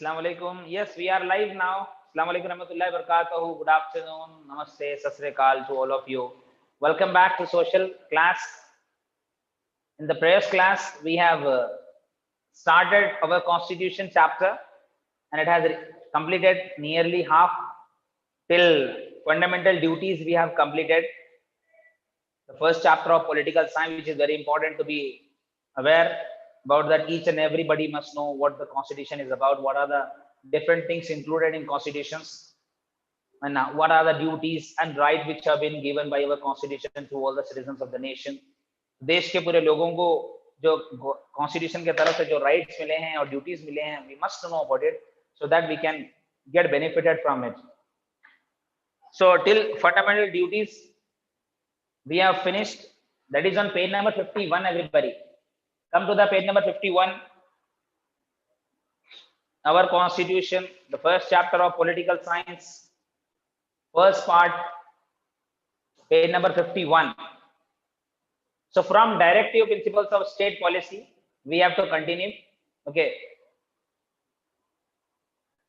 Assalamu alaikum. Yes, we are live now. Assalamu alaikum warahmatullahi wabarakatuh. Good afternoon. Namaste. Sat Sri Akal to all of you. Welcome back to social class. In the previous class, we have started our constitution chapter and it has completed nearly half. Till fundamental duties we have completed. The first chapter of political science, which is very important to be aware about, that each and everybody must know what the constitution is about, what are the different things included in constitutions, and what are the duties and rights which have been given by our constitution to all the citizens of the nation. देश के पूरे लोगों को जो constitution के तरफ से जो rights मिले हैं और duties मिले हैं, we must know about it so that we can get benefited from it. So till fundamental duties we have finished. That is on page number 51. Everybody come to the page number 51. Our constitution, the first chapter of political science, first part, page number 51. So from directive principles of state policy we have to continue. Okay,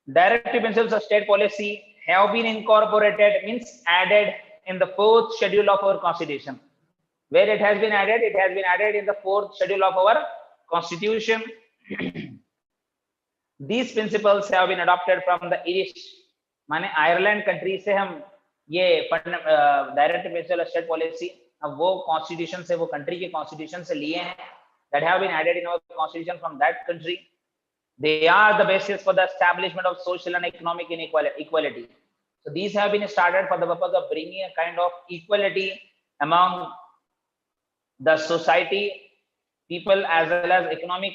directive principles of state policy have been incorporated, means added in the fourth schedule of our constitution. Where it has been added? It has been added in the fourth schedule of our constitution. These principles have been adopted from the Irish, माने Ireland country से हम ये directive principle state policy अब वो constitution से, वो country के constitution से लिए हैं. that have been added in our constitution from that country. They are the basis for the establishment of social and economic equality. So these have been started for the purpose of bringing a kind of equality among the society, people, as well as economic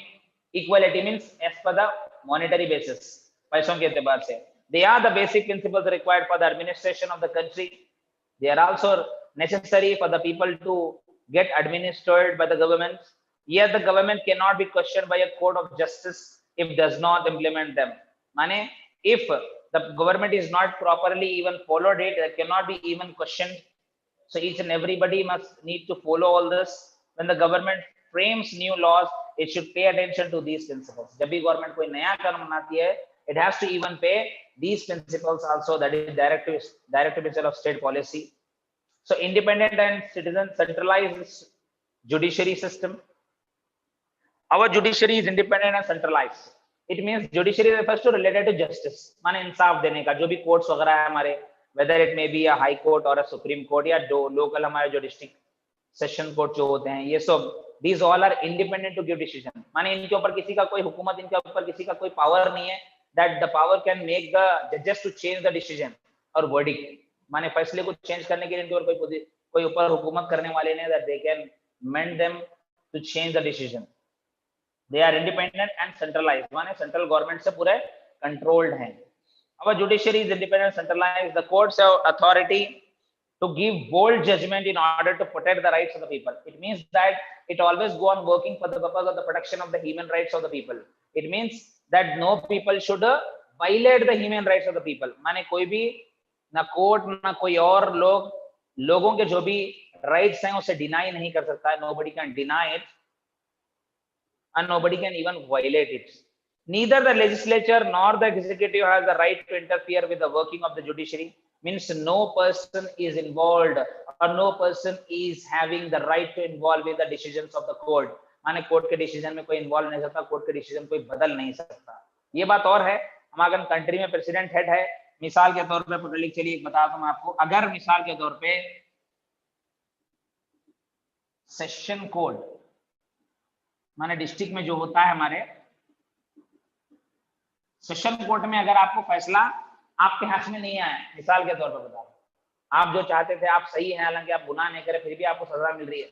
equality, means as per the monetary basis. पैसों के एतबार से. They are the basic principles required for the administration of the country. They are also necessary for the people to get administered by the government. Yet the government cannot be questioned by a court of justice if does not implement them. माने if the government is not properly even followed, it cannot be even questioned. So each and everybody must need to follow all this. When the government frames new laws, it should pay attention to these principles. जब भी government कोई नया कानून बनाती है, it has to even pay these principles also, that is directive principle of state policy. So independent and citizen centralized judiciary system. Our judiciary is independent and centralized. It means judiciary refers to related to justice. माने इंसाफ देने का, जो भी courts वगैरह है हमारे, whether it may be a high court or a supreme court, या जो local हमारे जो district session court जो होते हैं, ये सब, these all are independent to give decision. माने इनके ऊपर किसी का कोई हुकूमत, इनके ऊपर किसी का कोई power नहीं है, that the power can make the judges to change the decision और verdict. माने फैसले को change करने के लिए इनके ऊपर कोई ऊपर हुकूमत करने वाले नहीं, that they can amend them to change the decision. They are independent and centralized. माने central government से पूरे controlled हैं. Our judiciary is independent and centralized. The courts have authority to give bold judgment in order to protect the rights of the people. It means that it always go on working for the purpose of the protection of the human rights of the people. It means that no people should violate the human rights of the people. माने कोई भी ना court ना कोई और लोगों के जो भी rights हैं उसे deny नहीं कर सकता है. Nobody can deny it and nobody can even violate it. Neither the legislature nor the executive has the right to interfere with the working of the judiciary. Means no person is involved or no person is having the right to involve in the decisions of the court. माने court के decision में कोई involve नहीं सकता, court के decision कोई बदल नहीं सकता. ये बात और है, हमारे कंट्री में प्रेसिडेंट हेड है. मिसाल के तौर पे पकड़ लीजिए, चलिए एक बताता हूं आपको. अगर मिसाल के तौर पे सेशन कोर्ट माने डिस्ट्रिक्ट में जो होता है हमारे सेशन कोर्ट में, अगर आपको फैसला आपके हाथ में नहीं आया, मिसाल के तौर पर बता रहा हूं, आप जो चाहते थे आप सही हैं, हालांकि आप गुनाह नहीं करे, फिर भी आपको सजा मिल रही है,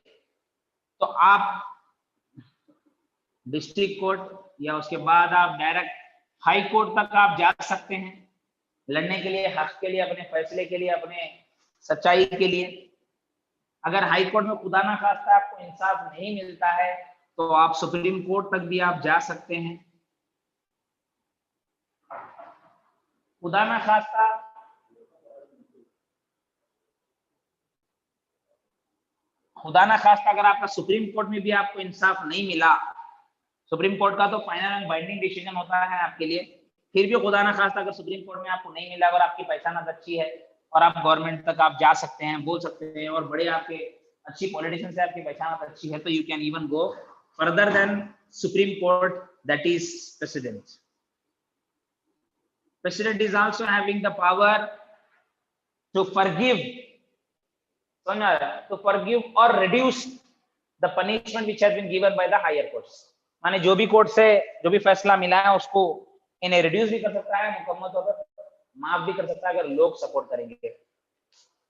तो आप डिस्ट्रिक्ट कोर्ट या उसके बाद आप डायरेक्ट हाई कोर्ट तक आप जा सकते हैं लड़ने के लिए, हक के लिए, अपने फैसले के लिए, अपने सच्चाई के लिए. अगर हाई कोर्ट में खुदा ना खास्ता आपको इंसाफ नहीं मिलता है तो आप सुप्रीम कोर्ट तक भी आप जा सकते हैं. खुदा ना खास्ता अगर आपका सुप्रीम कोर्ट में भी आपको इंसाफ नहीं मिला, सुप्रीम कोर्ट का तो फाइनल एंड बाइंडिंग डिसीजन होता है आपके लिए फिर भी खुदा ना खास्ता अगर सुप्रीम कोर्ट में आपको नहीं मिला और आपकी पहचान अच्छी है और आप गवर्नमेंट तक आप जा सकते हैं, बोल सकते हैं, और बड़े आपके अच्छी पॉलिटिशियन से आपकी पहचान अच्छी है, तो you can even go further than supreme court, that is president. President is also having the power to forgive, to forgive or reduce the punishment which has been given by the higher courts. माने जो भी court से जो भी फैसला मिला है उसको इन्हें रिड्यूस भी कर सकता है, मुकम्मल तौर पर माफ भी कर सकता है अगर लोग सपोर्ट करेंगे.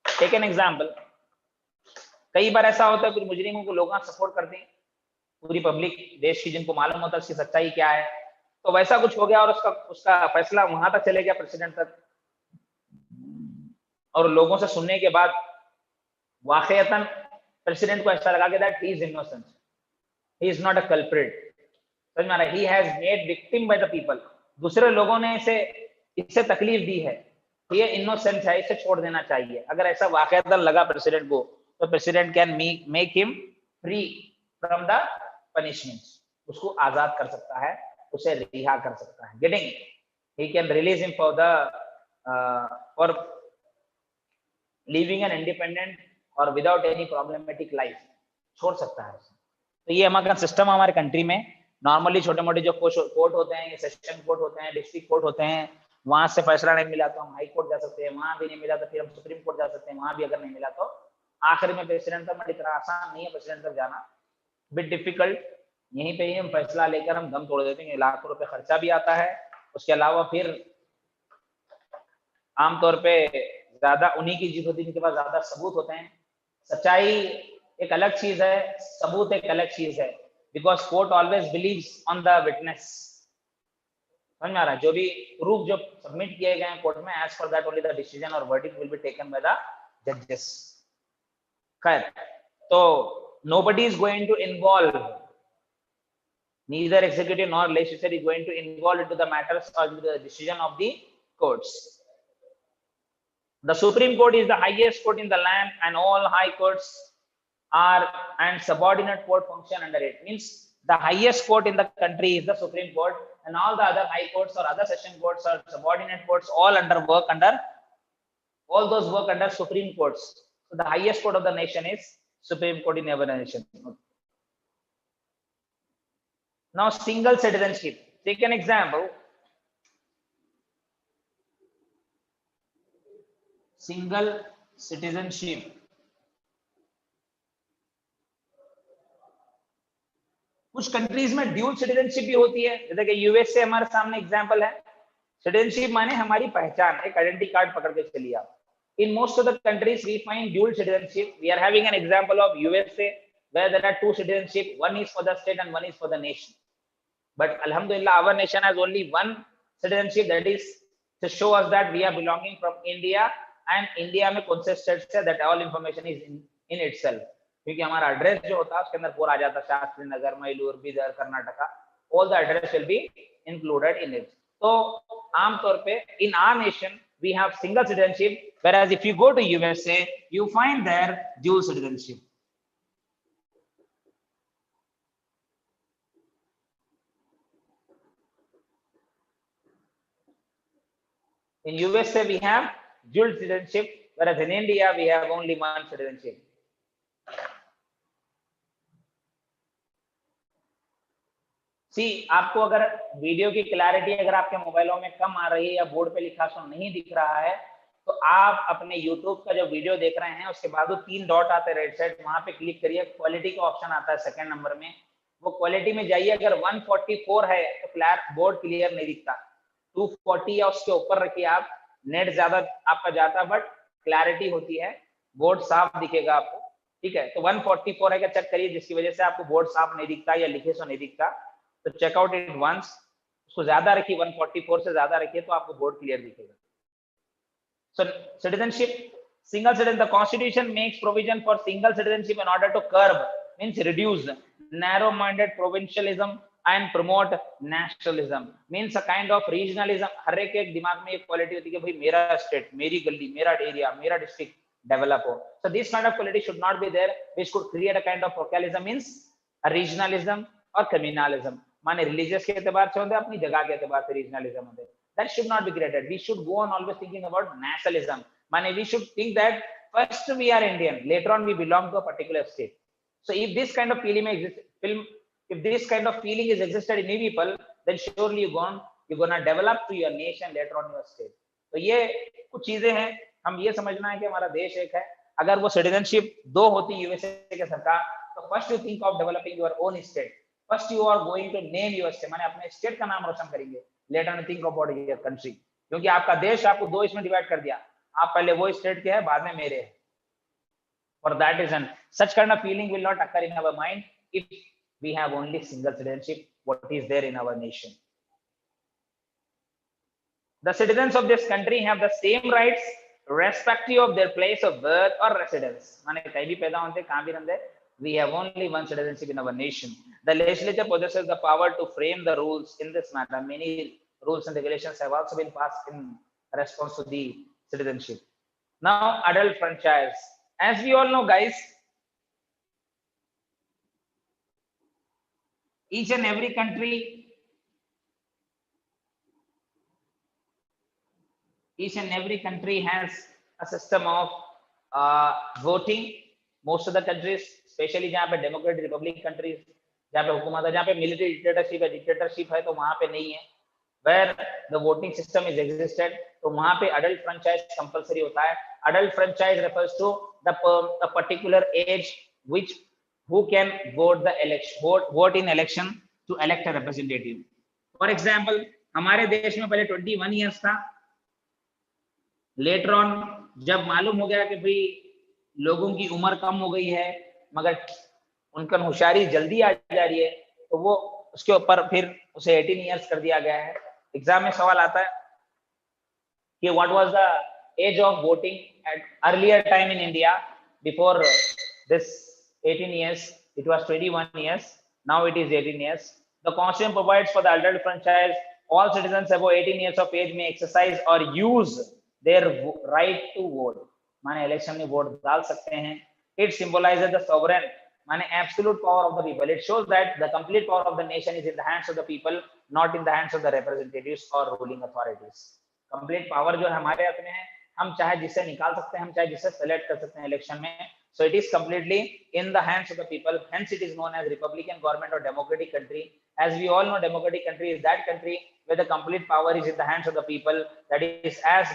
टेक एन एग्जांपल, कई बार ऐसा होता है कुछ मुजरिमों को लोग सपोर्ट करते हैं, पूरी पब्लिक देश की जिनको मालूम होता है उसकी सच्चाई क्या है, तो वैसा कुछ हो गया और उसका फैसला वहां तक चले गया प्रेसिडेंट तक, और लोगों से सुनने के बाद वाकईतन प्रेसिडेंट को ऐसा लगा कि that he is innocent, he is not a culprit, समझ में आ रहा है, he has made victim by the people, दूसरे लोगों ने इससे तकलीफ दी है, ये इनोसेंट है, इसे छोड़ देना चाहिए. अगर ऐसा वाकईतन लगा प्रेसिडेंट को, तो president can make him free from the punishment, उसको आजाद कर सकता है, उसे रिहा कर सकता है. Getting, he can release him for living an independent or without any problematic life, छोड़ सकता है. तो ये हमारा सिस्टम हमारे कंट्री में नॉर्मली छोटे मोटे जो कोर्ट होते हैं, सेशन कोर्ट होते हैं, डिस्ट्रिक्ट कोर्ट होते हैं, वहां से फैसला नहीं मिला तो हम हाई कोर्ट जा सकते हैं, वहां भी नहीं मिला तो फिर हम सुप्रीम कोर्ट जा सकते हैं, वहां भी अगर नहीं मिला तो आखिर में प्रेसिडेंट तक. इतना आसान नहीं है प्रेसिडेंट तक जाना, बिट डिफिकल्ट. यहीं पे ही हम फैसला लेकर हम दम तोड़ देते हैं, लाखों रुपए खर्चा भी आता है. उसके अलावा फिर आमतौर पे ज्यादा उन्हीं की जीत होती है जिनके पास ज्यादा सबूत होते हैं. सच्चाई एक अलग चीज है, सबूत एक अलग चीज है, because court always believes on the witness. समझ में आ रहा है, जो भी प्रूफ जो सबमिट किए गए हैं कोर्ट में, as per that only the decision और verdict will be taken by the जजेस. खैर, तो nobody is going to involve, neither executive nor legislature is going to involve into the matters or into the decision of the courts. The Supreme Court is the highest court in the land, and all high courts are and subordinate court function under it. Means the highest court in the country is the Supreme Court, and all the other high courts or other session courts or subordinate courts all those work under Supreme Courts. So the highest court of the nation is Supreme Court in every nation. Now, single citizenship. Take an example. Single citizenship. कुछ countries में dual citizenship भी होती है, जैसे कि US से हमारे सामने एग्जांपल है. सिटीजनशिप माने हमारी पहचान, एक आइडेंटिटी कार्ड पकड़ के चलिए आप. In most of the countries we find dual citizenship. We are having an example of USA where there are two citizenship, one is for the state and one is for the nation. But alhamdulillah, our nation has only one citizenship, that is to show us that we are belonging from India, and India में कौन से state से, that all information is in itself. क्योंकि हमारा address जो होता है उसके अंदर पूरा आ जाता है, Shastri Nagar, Mailur, Bidar, Karnataka, all the address will be included in it. तो आमतौर पे in our nation we have single citizenship, whereas if you go to USA you find there dual citizenship. In USA we have dual citizenship, whereas in India we have only one citizenship. सी, आपको अगर video की clarity अगर आपके मोबाइलों में कम आ रही है या बोर्ड पे लिखा सो नहीं दिख रहा है, तो आप अपने YouTube का जो वीडियो देख रहे हैं उसके बाद वो 3 डॉट आते हैं राइट साइड, वहां पे क्लिक करिए, क्वालिटी का ऑप्शन आता है सेकंड नंबर में, वो क्वालिटी में जाइए. अगर 144 है तो बोर्ड क्लियर नहीं दिखता, 240 या उसके ऊपर रखिए आप, नेट ज्यादा आपका जाता है बट क्लैरिटी होती है, बोर्ड साफ दिखेगा आपको. ठीक है, तो 144 है क्या चेक करिए, जिसकी वजह से आपको बोर्ड साफ नहीं दिखता या लिखे सो नहीं दिखता, तो चेक आउट इट वंस. उसको ज्यादा रखिए, 144 से ज्यादा रखिए तो आपको बोर्ड क्लियर दिखेगा. सो citizenship, single citizen, the constitution makes provision for single citizenship in order to curb, means reduce narrow minded provincialism and promote nationalism, means a kind of regionalism. हर एक दिमाग में एक क्वालिटी होती है कि भाई मेरा स्टेट, मेरी गली, मेरा एरिया, मेरा डिस्ट्रिक्ट डेवलप हो. so this kind of quality should not be there, which could create a kind of localism, means a regionalism और communalism. माने रिलीजियस के एतबार से होते हैं, अपनी जगह के एतबार से रीजनलिज्म होते हैं. that should not be created. We should go on always thinking about nationalism. We should think that first we are Indian, later on we belong to a particular state. So if this kind of feeling exists, if this kind of feeling is existed in you people, then surely you're gonna develop to your nation later on your state. तो ये कुछ चीजें हैं, हम ये समझना है कि हमारा देश एक है. अगर वो सिटीजनशिप 2 होती यूएसए के सरकार, तो first you think of developing your own state. First you are going to name your state, माने अपने स्टेट का नाम रोशन करेंगे. Later on think about your country, क्योंकि आपका देश आपको 2 इसमें डिवाइड कर दिया. आप पहले वो स्टेट के हैं, बाद में मेरे हैं. For that reason, such kind of feeling will not occur in our mind if we have only single citizenship, what is there in our nation. The citizens of this country have the same rights respective of their place of birth or residence. माने कहीं भी पैदा होते, कहाँ भी रहते, we have only one citizenship in our nation. The legislature possesses the power to frame the rules in this matter. Many rules and regulations have also been passed in response to the citizenship. Now, adult franchise. As we all know, guys, each and every country has a system of voting. Most of the countries, especially जहाँ पे democratic republic countries, जहाँ पे हुकूमत है, जहाँ पे military dictatorship है, तो वहाँ पे नहीं है. Where the voting system is existed, तो वहाँ पे adult franchise compulsory होता है. Adult franchise refers to the particular age which who can vote the election, vote in election to elect a representative. For example, हमारे देश में पहले 21 years था. Later on, जब मालूम हो गया कि भाई लोगों की उम्र कम हो गई है, मगर उनका होशियारी जल्दी आ जा रही है, तो वो उसके ऊपर फिर उसे 18 years कर दिया गया है. एग्जाम में सवाल आता है कि what was the age of voting at earlier time in India before this 18 years? It was 21 years. Now it is 18 years. The Constitution provides for the adult franchise. All citizens above 18 years of age may exercise or use their right to vote. माने election में vote डाल सकते हैं. It symbolizes the sovereign, माने absolute power of the people. It shows that the complete power of the nation is in the hands of the people, not in the hands of the representatives or ruling authorities. Complete power जो हमारे हाथ में है, हम चाहे जिसे निकाल सकते हैं, हम चाहे जिसे select कर सकते हैं election में. So it is completely in the hands of the people. Hence it is known as Republican government or democratic country. As we all know, democratic country is that country where the complete power is in the hands of the people. That is, as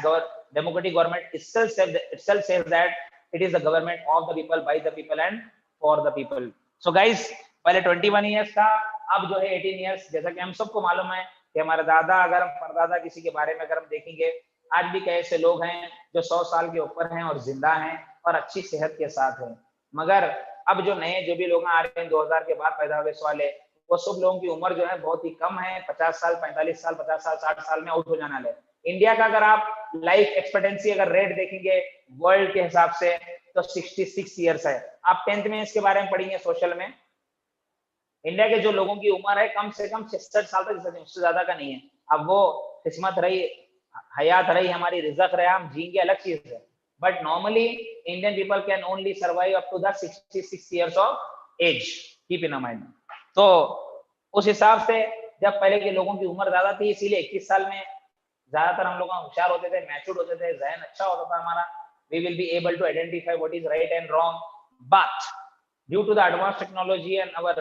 democratic government itself says that it is the government of the people, by the people and for the people. So guys, पहले 21 years था, अब जो है 18 years. जैसा कि हम सबको मालूम है कि हमारे दादा, अगर हम परदादा किसी के बारे में अगर हम देखेंगे, आज भी कई ऐसे लोग हैं जो 100 साल के ऊपर हैं और जिंदा हैं और अच्छी सेहत के साथ हैं. मगर अब जो नए जो भी लोग आ रहे हैं 2000 के बाद पैदा हुए वाले, वो सब लोगों की उम्र जो है बहुत ही कम है. 50 साल, 45 साल, 50 साल, 60 साल में आउट हो जाने वाले. इंडिया का अगर आप लाइफ एक्सपेक्टेंसी अगर रेट देखेंगे वर्ल्ड के हिसाब से, तो 66 years है. आप 10th में इसके बारे में पढ़ेंगे सोशल में. इंडिया के जो लोगों की उम्र है कम से कम 66 साल तक, उससे ज्यादा का नहीं है. अब वो किस्मत रही, हयात रही, हमारी रिज़्क़ रहा, हम जीएंगे, अलग चीज है. But normally Indian people can only survive up to the 66 years of age. Keep in mind. तो उस हिसाब से जब पहले के लोगों की उम्र ज्यादा थी, इसीलिए 21 साल में ज्यादातर हम लोग होशियार होते थे, मैच्योर्ड होते थे, ज़हन अच्छा होता था हमारा. We will be able to identify what is right and wrong. But due to the advanced technology and our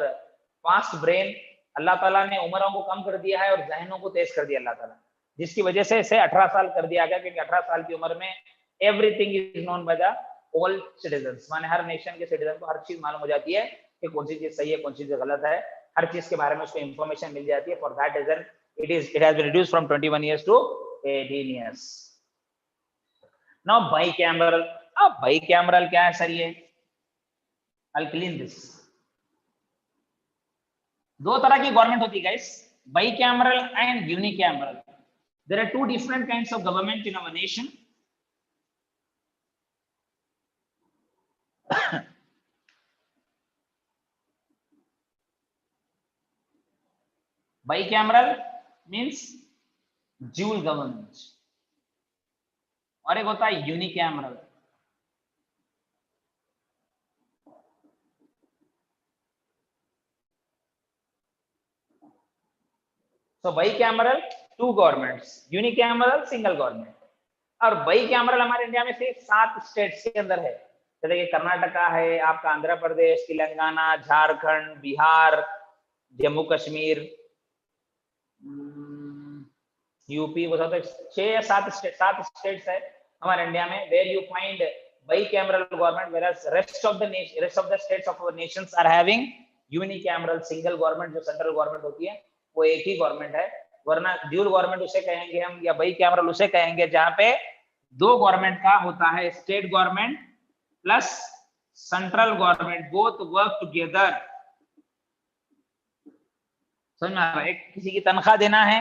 fast brain, अल्लाह ताला ने उम्रों को कम कर दिया है और ज़हनों को तेज कर दिया अल्लाह ताला, जिसकी वजह से इसे 18 साल कर दिया गया. क्योंकि 18 साल की उम्र में everything is known by the all citizens. माने हर नेशन के सिटीजन को हर चीज मालूम हो जाती है कि कौन सी चीज सही है, कौन सी चीज गलत है. हर चीज के बारे में उसको इंफॉर्मेशन मिल जाती है. For that reason it has been reduced from 21 years to 18 years. Now bicameral. अब bicameral क्या है सर? ये I'll clean this. दो तरह की गवर्नमेंट होती है guys, bicameral and unicameral. There are two different kinds of government in our nation. Bicameral means dual government और एक होता है unicameral. So bicameral 2 governments, unicameral single government. और बाई कैमरल हमारे इंडिया में से 7 स्टेट्स के अंदर है, जैसे कि कर्नाटका है, आपका आंध्र प्रदेश, तेलंगाना, झारखंड, बिहार, जम्मू कश्मीर, यूपी, वो सब 6 या 7 स्टेट्स है हमारे इंडिया में, where you find bicameral government, whereas rest of the states of our nations are having unicameral single government, जो सेंट्रल गवर्नमेंट होती है वो एक ही गवर्नमेंट है। वरना ड्यूल गवर्नमेंट उसे कहेंगे हम, या बाइकैमरल उसे कहेंगे जहां पे 2 गवर्नमेंट का होता है, state government plus central government, both work together. समझ में आ रहा है? किसी की तनख्वाह देना है,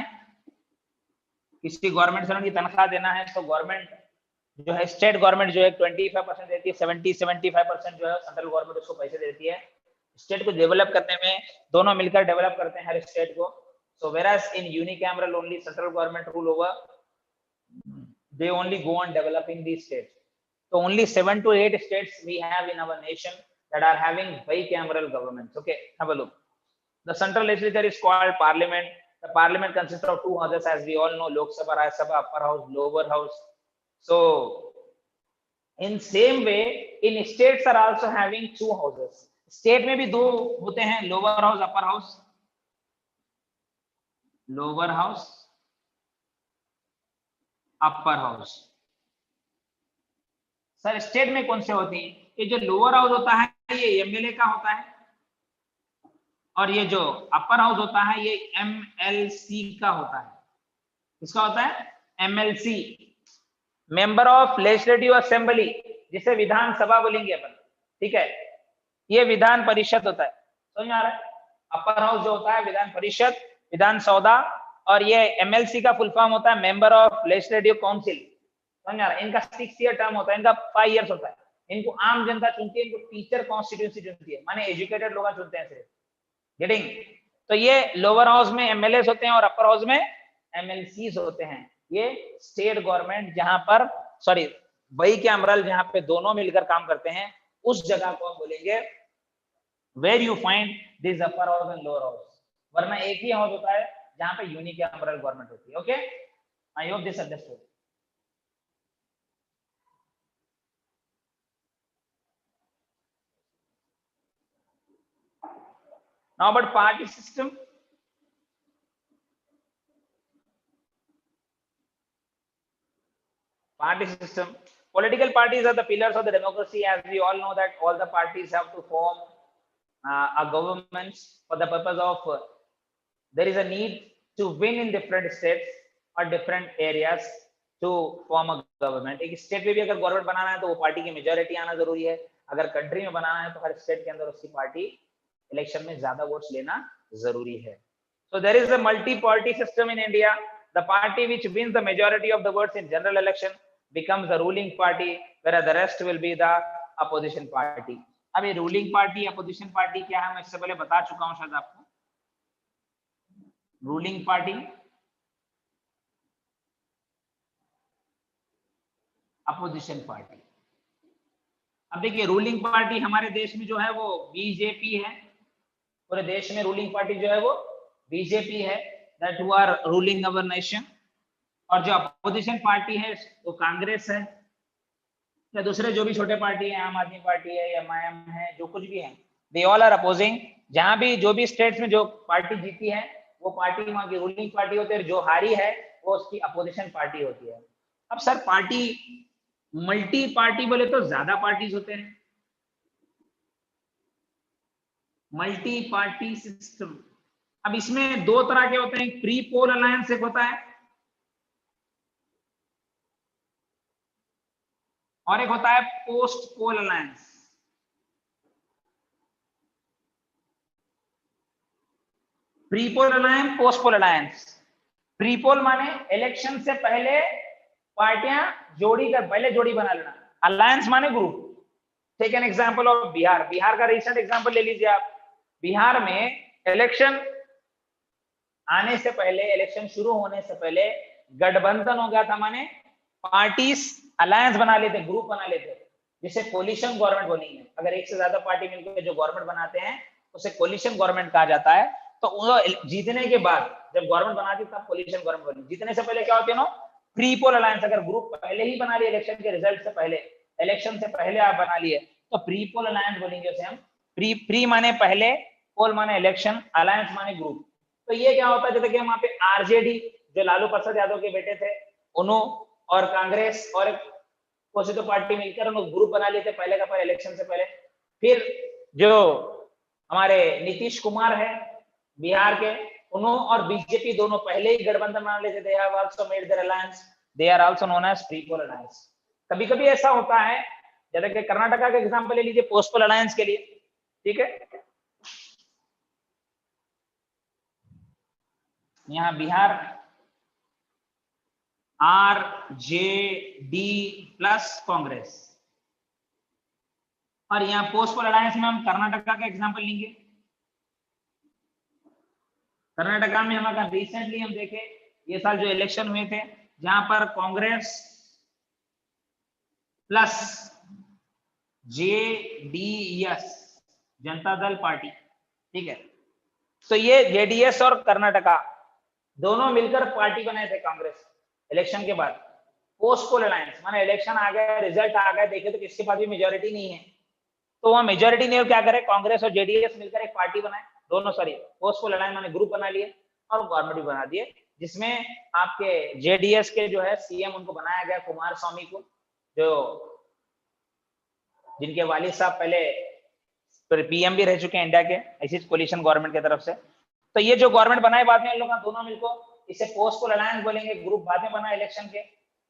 किसी गवर्नमेंट से उनकी तनख्वाह देना है, तो गवर्नमेंट जो है, स्टेट गवर्नमेंट जो है 25% देती है, 70-75% जो है सेंट्रल गवर्नमेंट उसको पैसे देती है। स्टेट को डेवलप करने में दोनों मिलकर डेवलप करते हैं हर स्टेट को। सो whereas in unicameral only central government rule over, they only go on developing these states. So only 7 to 8 states we have in our nation that are having bicameral governments. Okay, have a look. The central legislature is called parliament. The parliament consists of 2 houses, as we all know, Lok Sabha, Rajya Sabha, upper house, lower house. So in same way, in states are also having 2 houses. State में भी 2 होते हैं, lower house, upper house, lower house, upper house. Sir state में कौन से होती हैं? ये जो लोअर हाउस होता है ये एमएलए का होता है, और ये जो अपर हाउस होता है ये एमएलसी का होता है। किसका होता है? MLC, member of legislative assembly, जिसे विधानसभा बोलेंगे अपन, ठीक है। ये विधान परिषद होता है, समझ में आ रहा है? अपर हाउस जो होता है विधान परिषद, विधान सौदा, और ये एमएलसी का फुल फॉर्म होता है मेंबर ऑफ लेजिस्लेटिव काउंसिल, समझ में आ रहा है? इनका 6 ईयर टर्म होता है, इनका 5 इयर्स होता है। इनको आम जनता चुनती है, इनको टीचर कॉन्स्टिट्यूंसी चुनती है, माने एजुकेटेड लोग चुनते हैं सिर्फ। गेटिंग? तो ये लोअर हाउस में एमएलए होते हैं और अपर हाउस में एमएलसीज होते हैं। ये स्टेट गवर्नमेंट जहां पर, सॉरी, बाइकैमरल जहां पे दोनों मिलकर काम करते हैं, उस जगह को हम बोलेंगे where you find this upper house and lower house. वरना एक ही हाउस होता है जहां पे यूनिकैमरल गवर्नमेंट होती है। Okay, I hope this understood. Now about party system. Party system. Political parties are the pillars of the democracy, as we all know that all the parties have to form a government for the purpose of there is a need to win in different states or different areas to form a government. एक state में भी अगर government बनाना है तो वो party की majority आना जरूरी है। अगर कंट्री में बनाना है तो हर स्टेट के अंदर उसकी पार्टी इलेक्शन में ज्यादा वोट्स लेना जरूरी है। So there is a multi-party system in India. The party which wins the majority of the votes in general election becomes the ruling party, whereas the rest will be the opposition party. अब ये ruling party, opposition party क्या है मैं इससे पहले बता चुका हूं शायद आपको। ruling party, opposition party। अब देखिए रूलिंग पार्टी हमारे देश में जो है वो बीजेपी है, पूरे देश में रूलिंग पार्टी जो है वो बीजेपी है, that who are ruling our nation. और जो अपोजिशन पार्टी है वो कांग्रेस है, या दूसरे जो भी छोटे पार्टी है, आम आदमी पार्टी है, एमआईएम है, जो कुछ भी है, दे ऑल आर अपोजिंग। जहां भी जो भी स्टेट्स में जो पार्टी जीती है वो पार्टी वहां की रूलिंग पार्टी होती है, जो हारी है वो उसकी अपोजिशन पार्टी होती है। अब सर पार्टी मल्टी पार्टी बोले तो ज्यादा पार्टीज होते हैं, मल्टी पार्टी सिस्टम। अब इसमें 2 तरह के होते हैं, प्री पोल अलायंस एक होता है और एक होता है post poll alliance. Pre poll alliance, post poll alliance. Pre poll माने इलेक्शन से पहले पार्टियां जोड़ी कर, पहले जोड़ी बना लेना। अलायंस माने group. Take an example of Bihar. Bihar का रिसेंट एग्जांपल ले लीजिए आप। बिहार में इलेक्शन आने से पहले, इलेक्शन शुरू होने से पहले गठबंधन हो गया था, माने पार्टीज अलायंस बना लेते, ग्रुप बना लेते, जिसे कोलिशन गवर्नमेंट बोलेंगे। अगर एक से ज्यादा पार्टी मिलकर जो गवर्नमेंट बनाते हैं उसे कोलिशन गवर्नमेंट कहा जाता है। तो वो जीतने के बाद जब गवर्नमेंट बनाती तब कोलिशन गवर्नमेंट बनी। जीतने से पहले क्या होती है ना, प्री पोल अलायंस। अगर ग्रुप पहले ही बना लिए इलेक्शन के रिजल्ट से पहले, इलेक्शन से पहले आप बना लिए तो प्री पोल अलायंस बोलेंगे उसे हम। प्री माने पहले, पोल माने इलेक्शन, अलायंस माने ग्रुप। तो ये क्या होता है, जैसे कि वहां पे आरजेडी जो लालू प्रसाद यादव के बेटे थे उन्होंने और कांग्रेस और कोई तो पार्टी मिलकर उन्होंने ग्रुप बना लिए थे पहले का पहले इलेक्शन से पहले। फिर जो हमारे नीतीश कुमार है बिहार के, उन्होंने और बीजेपी दोनों पहले ही गठबंधन बना लेते। They have also made their alliance, they are also known as pre poll alliance. कभी कभी ऐसा होता है, जैसे कि कर्नाटका का एग्जांपल ले लीजिए पोस्ट पोल अलायंस के लिए, ठीक है। यहाँ बिहार आरजेडी प्लस कांग्रेस, और यहाँ पोस्ट पोल अलायंस में हम कर्नाटका का एग्जांपल लेंगे। कर्नाटका में हमारा रिसेंटली हम देखे ये साल जो इलेक्शन हुए थे, जहां पर Congress plus JDS Janata Dal party, ठीक है। तो ये जेडीएस और कर्नाटका दोनों मिलकर पार्टी बनाए थे कांग्रेस इलेक्शन के बाद। पोस्ट पोल अलायंस माने इलेक्शन आ गया, रिजल्ट आ गया, देखे तो किसके पास भी मेजोरिटी नहीं है, तो वहां मेजोरिटी नहीं हो, क्या करे, कांग्रेस और जेडीएस मिलकर एक पार्टी बनाए, दोनों सॉरी पोस्ट पोल अलायंस माने ग्रुप बना लिए और गवर्नमेंट भी बना दिए, जिसमें आपके जेडीएस के जो है सीएम उनको बनाया गया कुमार स्वामी को, जो जिनके वालिद साहब पहले पीएम भी रह चुके हैं इंडिया के, ऐसी कोलिशन गवर्नमेंट की तरफ से। तो ये जो गवर्नमेंट बनाए बाद में इन लोगों दोनों मिलकर, इसे पोस्ट पोल अलायंस बोलेंगे। ग्रुप बाद में बना इलेक्शन के,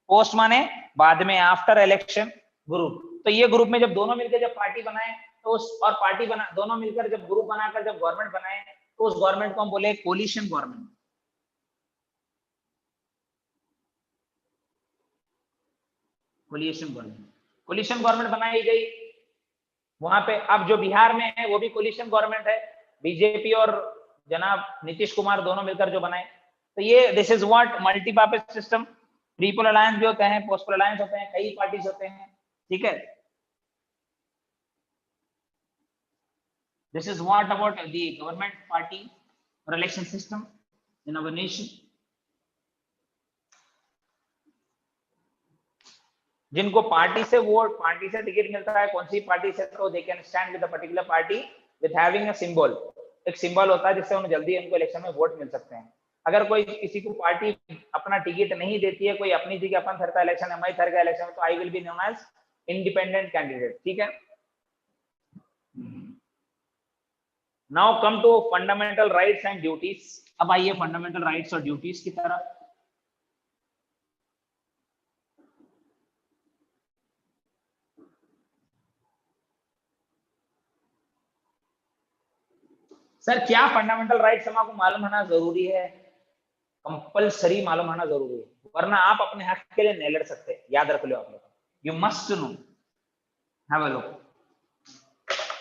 पोस्ट माने बाद में, आफ्टर इलेक्शन ग्रुप। तो ये ग्रुप में जब दोनों मिलकर जब पार्टी बनाए तो उस, और पार्टी बना दोनों मिलकर जब ग्रुप बनाकर जब गवर्नमेंट बनाए तो उस गवर्नमेंट को हम बोले कोलिशन गवर्नमेंट। कोलिशन गवर्नमेंट बनाई गई वहां पे। अब जो बिहार में है वो भी कोलिशन गवर्नमेंट है, बीजेपी और जनाब नीतीश कुमार दोनों मिलकर जो बनाए। तो ये this is what multipurpose system. Pre poll alliance भी होते हैं, पोस्ट पोल अलायंस होते हैं, कई पार्टीज होते हैं, ठीक है। This is what about the government party और election system in our nation. जिनको पार्टी से वोट, पार्टी से टिकट मिलता है, कौन सी पार्टी से, तो they can stand with a particular party with having a symbol. एक सिंबल होता है जिससे उन्हें जल्दी उनको इलेक्शन में वोट मिल सकते हैं। अगर कोई किसी को पार्टी अपना टिकट नहीं देती है, कोई अपनी थी कि अपन थरता इलेक्शन है, मैं थर गया इलेक्शन में, तो I will be known as independent candidate, ठीक है। Now come to fundamental rights and duties. अब आइए फंडामेंटल राइट्स और ड्यूटीज की तरफ। सर क्या फंडामेंटल राइट्स हमको मालूम होना जरूरी है? कंपलसरी मालूम होना जरूरी है, वरना आप अपने हक के लिए नहीं लड़ सकते। याद रख लो आप लोग, you must know. Have a look.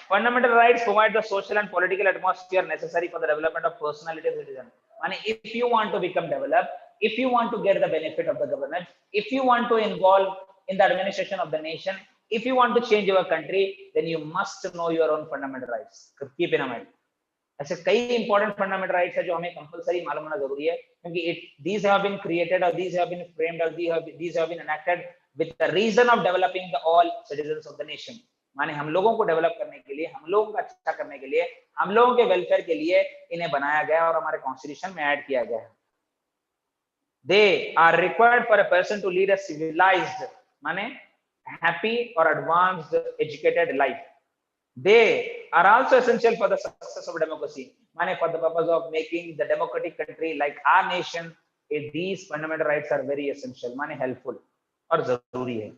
Fundamental rights provide the social and political atmosphere necessary for the development of personality of citizen. माने if you want to become developed, if you want to get the benefit of the government, if you want to involve in the administration of the nation, if you want to change your country, then you must know your own fundamental rights. Keep in mind. ऐसे कई important fundamental rights है जो हमें compulsory मालूम होना जरूरी है, क्योंकि these have been created or these have been framed or these have been enacted with the reason of developing the all citizens of the nation. माने हम लोगों को डेवलप करने के लिए, हम लोगों का अच्छा करने के लिए, हम लोगों के वेलफेयर के लिए इन्हें बनाया गया और हमारे कॉन्स्टिट्यूशन में ऐड किया गया है। They are required for a person to lead a civilized, माने happy or advanced educated life. They are also essential for the success of democracy. माने for the purpose of making the democratic country like our nation, these fundamental rights are very essential. माने helpful और जरूरी है।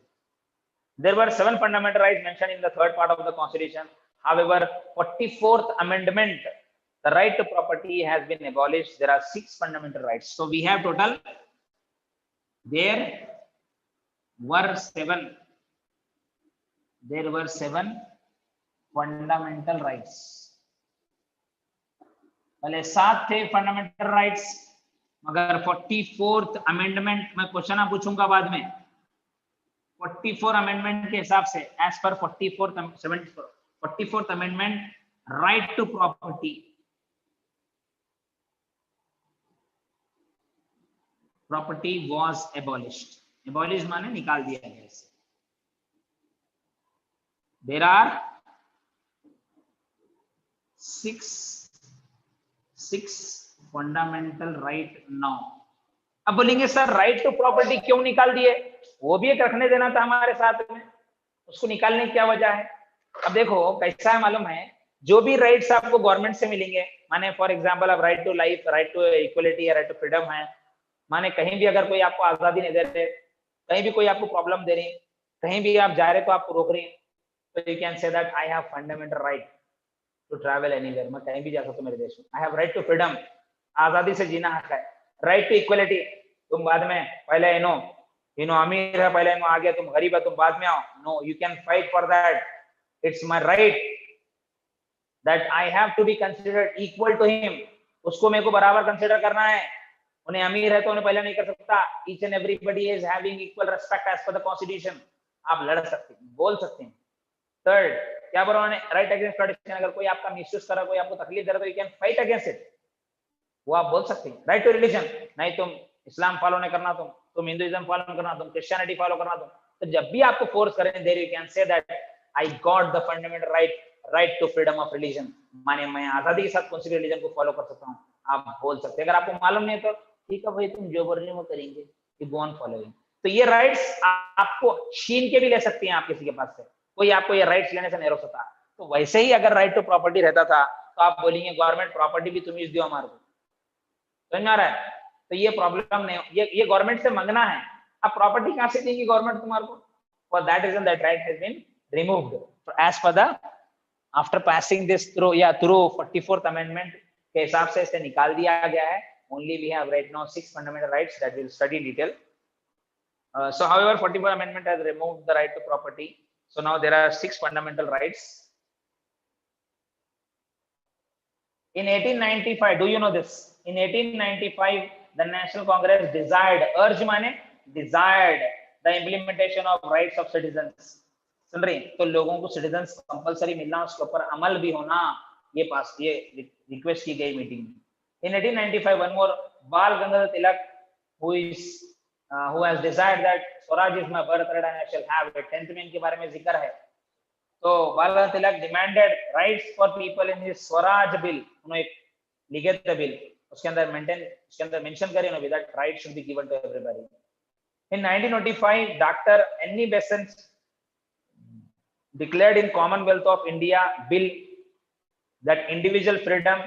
There were 7 fundamental rights mentioned in the third part of the Constitution. However, 44th Amendment, the right to property has been abolished. There are 6 fundamental rights. So we have total. There were 7. There were 7 fundamental rights. पहले 7 थे fundamental rights, मगर 44th Amendment मैं question पूछूंगा बाद में। 44 amendment के हिसाब से as per 44th amendment right to property property was abolished. Abolished माने निकाल दिया गया इसे. There are six fundamental right now. अब बोलेंगे सर राइट टू प्रॉपर्टी क्यों निकाल दिए? वो भी एक रखने देना था हमारे साथ में, उसको निकालने की क्या वजह है? अब देखो कैसा है मालूम है, जो भी राइट्स आपको गवर्नमेंट से मिलेंगे, माने फॉर एग्जांपल अब right to life, right to equality या राइट टू फ्रीडम है, माने कहीं भी अगर कोई आपको आजादी नहीं दे रहे, कहीं भी कोई आपको प्रॉब्लम दे रही, कहीं भी आप जा रहे तो आपको रोक रही, तो you can say that I have fundamental right to travel anywhere, मैं कहीं भी जा सकता हूं मेरे देश में. I have right to freedom, आजादी से जीना हक है. राइट टू इक्वलिटी, तुम बाद में पहले इनो अमीर है, पहले इनो आगे, तुम गरीब है तुम बाद में आओ. No, you can fight for that. It's my right that I have to be considered equal to him, उसको मेरे को बराबर कंसीडर करना है. उन्हें अमीर है तो उन्हें पहले नहीं कर सकता. Each and everybody is having equal respect as per the constitution. आप लड़ सकते हैं, बोल सकते हैं. थर्ड, क्या बोला उन्होंने? Right against tradition. अगर कोई आपका मिसयूज कर रहा, कोई आपको तकलीफ दे रहा, तो you can fight against it, वो आप बोल सकते हैं. राइट टू रिलीजन, नहीं तुम इस्लाम फॉलो नहीं करना, तुम हिंदुइज्म फॉलो करना, तुम क्रिश्चियनिटी फॉलो करना, तो जब भी आपको फोर्स करें there you can say that I got the fundamental right to freedom of religion, माने मैं आजादी के साथ कौन सी रिलीजन को फॉलो कर सकता हूँ, आप बोल सकते हैं. अगर आपको मालूम नहीं है तो ठीक है भाई, तुम जो बोल रही हो वो करेंगे, यू गो ऑन फॉलोइंग. तो ये राइट्स आपको छीन के भी ले सकती हैं आप किसी के पास से, कोई आपको ये राइट्स लेने से नहीं रोक सकता. तो वैसे ही अगर राइट टू प्रॉपर्टी रहता था तो आप बोलेंगे गवर्नमेंट प्रॉपर्टी भी तुम यूज दियो हमारे को, समझ में आ रहा है? तो ये प्रॉब्लम नहीं, ये गवर्नमेंट से मांगना है. अब प्रॉपर्टी कहां से देगी गवर्नमेंट तुम्हारे को? For that reason that right has been removed as per the after passing this through 44th amendment के हिसाब से इसे निकाल दिया गया है. Only we have right now 6 fundamental rights that we'll study in detail. So however 44th amendment has removed the right to property. So now there are 6 fundamental rights. In 1895, do you know this? In 1895, the National Congress urged माने desired the implementation of rights of citizens. सुन रही? तो लोगों को citizens compulsory मिलना, उसके ऊपर अमल भी होना, ये रिक्वेस्ट की गई मीटिंग में. In 1895, one more, Bal Gangadhar Tilak, who has desired that Swaraj is my birthright and I shall have it. 10th में इनके बारे में जिक्र है. तो बाल Gangadhar Tilak demanded rights for people in his Swaraj bill. उन्होंने एक लिखित बिल, उसके अंदर मेंशन करें उन्होंने that rights should be given to everybody. In 1905, Dr. N.E. Besant declared in Commonwealth of India bill that individual freedom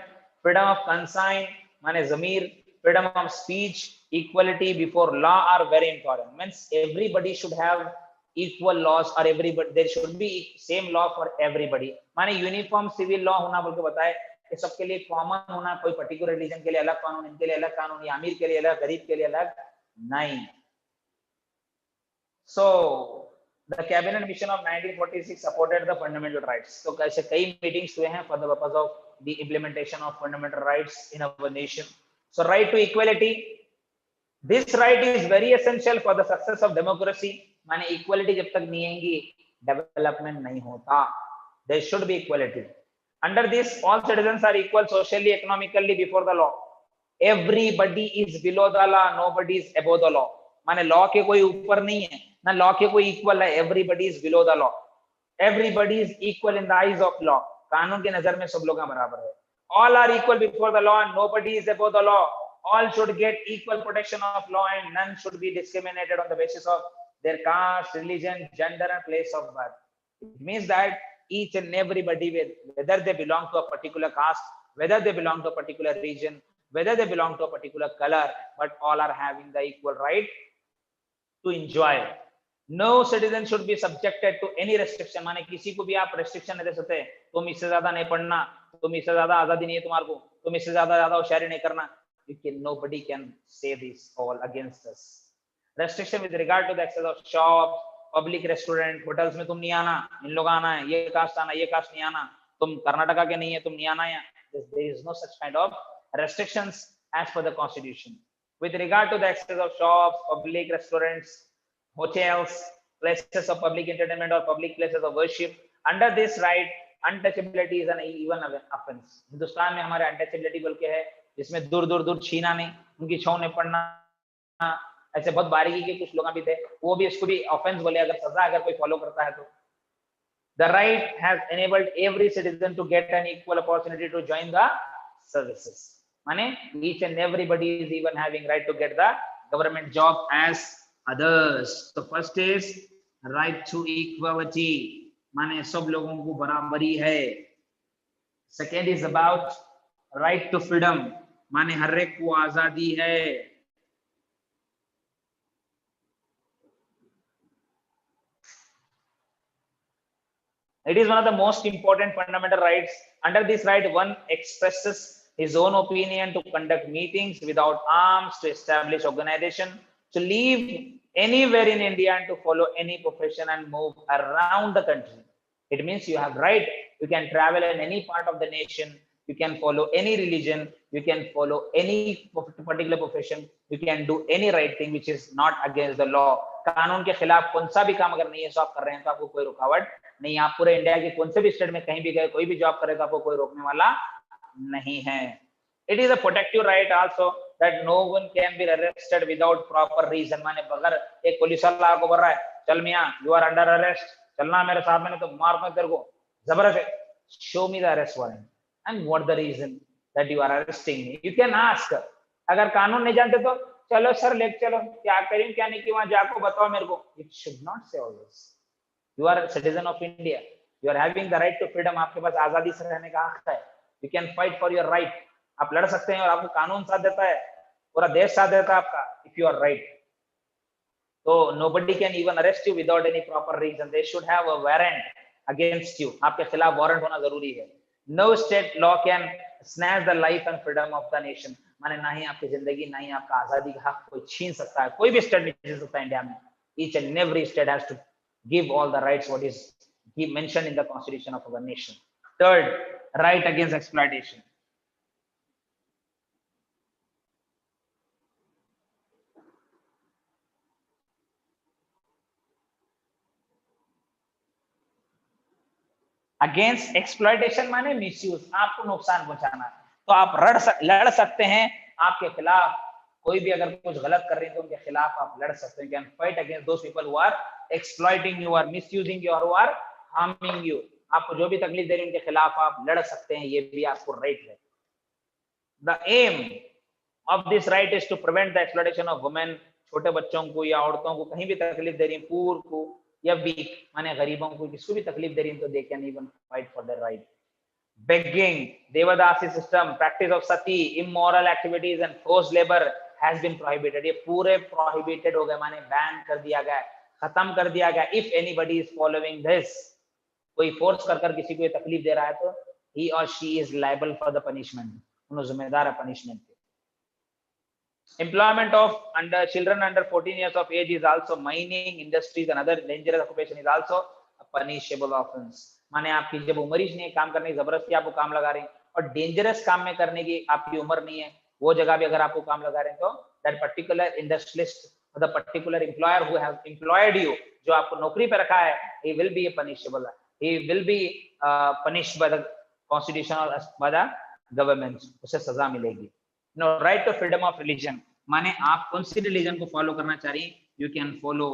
of conscience, माने ज़मीर, freedom of speech, equality before law are very important. Means everybody should have equal laws, or everybody there should be same law for everybody. माने uniform civil law होना बोल के बताए कि सबके लिए common होना, कोई पर्टिकुलर रिलीजन के लिए अलग कानून, इनके लिए अलग कानून, या अमीर के लिए अलग, गरीब के लिए अलग नहीं. So the cabinet mission of 1946 supported the fundamental rights. तो ऐसे कई मीटिंग्स हुए हैं for the purpose of the implementation of fundamental rights in our nation. So right to equality, this right is very essential for the success of democracy. माने equality जब तक नहीं आएगी development नहीं होता. There should be equality. Under this, all citizens are equal socially, economically before the law. Everybody is below the law, nobody is above the law. माने law के कोई ऊपर नहीं है, ना लॉ के कोई इक्वल है. Everybody is below the law, everybody is equal in the eyes of law. कानून के नजर में सब लोग बराबर है. All are equal before the law and nobody is above the law. All should get equal protection of law and none should be discriminated on the basis of their caste, religion, gender and place of birth. It means that each and everybody, whether they belong to a particular caste, whether they belong to a particular region, whether they belong to a particular color, but all are having the equal right to enjoy. No citizen should be subjected to any restriction. माने किसी को भी आप restriction नहीं दे सकते. तुम इससे ज्यादा नहीं पढ़ना, तुम इससे ज्यादा आजादी नहीं है तुम्हारे को, तुम इससे ज्यादा होशियारी नहीं करना. Nobody can say this all against us. Restriction with regard to the access of shops, public restaurant, hotels में तुम नहीं आना, इन लोग आना है, ये कास्ट आना, ये कास्ट नहीं आना, तुम कर्नाटका के नहीं है, तुम नहीं आना है. There is no such kind of restrictions as per the constitution. With regard to the access of shops, public restaurants, hotels, places of public entertainment or public places of worship, under this right, untouchability is an even offense. Hindustan में हमारे untouchability बोल के है, जिसमें दूर छीना नहीं, उनकी छांव नहीं पड़ना, ऐसे बहुत बारीकी के कुछ लोग भी थे, वो भी इसको भी ऑफेंस बोले अगर सजा अगर कोई फॉलो करता है तो। The right has enabled every citizen to get an equal opportunity to join the services. माने each and everybody is even having right to get the government job as others. So first is right to equality, माने सब लोगों को बराबरी है। Second is about right to freedom, माने हर एक को आजादी है। It is one of the most important fundamental rights. Under this right, one expresses his own opinion, to conduct meetings without arms, to establish organization, to live anywhere in India and to follow any profession and move around the country. It means you have right, you can travel in any part of the nation, you can follow any religion, you can follow any particular profession, you can do any right thing which is not against the law. कानून के खिलाफ कौन सा भी काम अगर नहीं है सो आप कर रहे हैं तो आपको कोई रुकावट नहीं। आप पूरे इंडिया के कौन से भी स्टेट में कहीं भी गए, कोई भी जॉब करे तो आपको कोई रोकने वाला नहीं है। It is a protective right also that no one can be arrested without proper reason, माने बगैर एक पुलिस वाला आपको बोल रहा है चल मियां you are under arrest, चलना मेरे साथ, मैंने तो मार दूं तेरे को जबरदस्ती, show me the arrest warrant and what the reason that you are arresting me. You can ask. अगर कानून नहीं जानते तो चलो सर ले चलो, क्या करें क्या नहीं कि वहां जाको बताओ मेरे को। It should not say all this. You are a citizen of India. You are having the right to freedom. आपके पास आजादी से रहने का हक है। You can fight for your right. आप लड़ सकते हैं और आपको कानून साथ देता है, पूरा देश साथ देता है आपका, if you are right. So nobody can even arrest you without any proper reason. They should have a warrant against you. आपके खिलाफ वारंट होना जरूरी है। No state law can snatch the life and freedom of the nation. माने ना ही आपकी जिंदगी ना ही आपका आजादी का हक कोई छीन सकता है, कोई भी स्टेट नहीं छीन सकता इंडिया में। Each and every state has to give all the rights what is mentioned in the constitution of our nation. Third, right against exploitation. Against exploitation माने मिसयूज, आपको नुकसान पहुंचाना, तो आप लड़ सकते हैं आपके खिलाफ, कोई भी अगर कुछ गलत कर रहे हैं तो उनके खिलाफ आप लड़ सकते हैं। Can fight against those people who are exploiting you, are misusing you, और आर हार्मिंग यू। आपको जो भी तकलीफ दे रही है उनके खिलाफ आप लड़ सकते हैं, ये भी आपको राइट है। The aim of this right is to prevent the exploitation of women, छोटे बच्चों को या औरतों को कहीं भी तकलीफ दे रही है, पूर को या वीक माने गरीबों को किसी भी तकलीफ दे रही है तो they can even fight for their right. Begging, devadasi system, practice of sati, immoral activities and forced labour has been prohibited, ये पूरे प्रोहिबिटेड हो गए, माने बैन कर दिया गया, खत्म कर दिया गया। If anybody is following this, कोई फोर्स कर किसी को तकलीफ दे रहा है तो ही और she is liable for the punishment, उन्हें जिम्मेदार है पनिशमेंट के। Employment of children under 14 years of age is also mining industries and other dangerous occupation is also a punishable offense. माने आपकी जब उम्र ही नहीं है काम करने की, जबरदस्ती आपको काम लगा रहे हैं और डेंजरस काम में करने की आपकी उम्र नहीं है, वो जगह भी अगर आपको काम लगा रहे हैं तो that particular industrialist or the particular employer who has employed you, जो आपको नौकरी पे रखा है, he will be punishable, he will be punished by the constitution or by the government, उसे सजा मिलेगी। No, right to freedom of religion, माने आप कौन सी रिलीजन को फॉलो करना चाह रही हैं, you can follow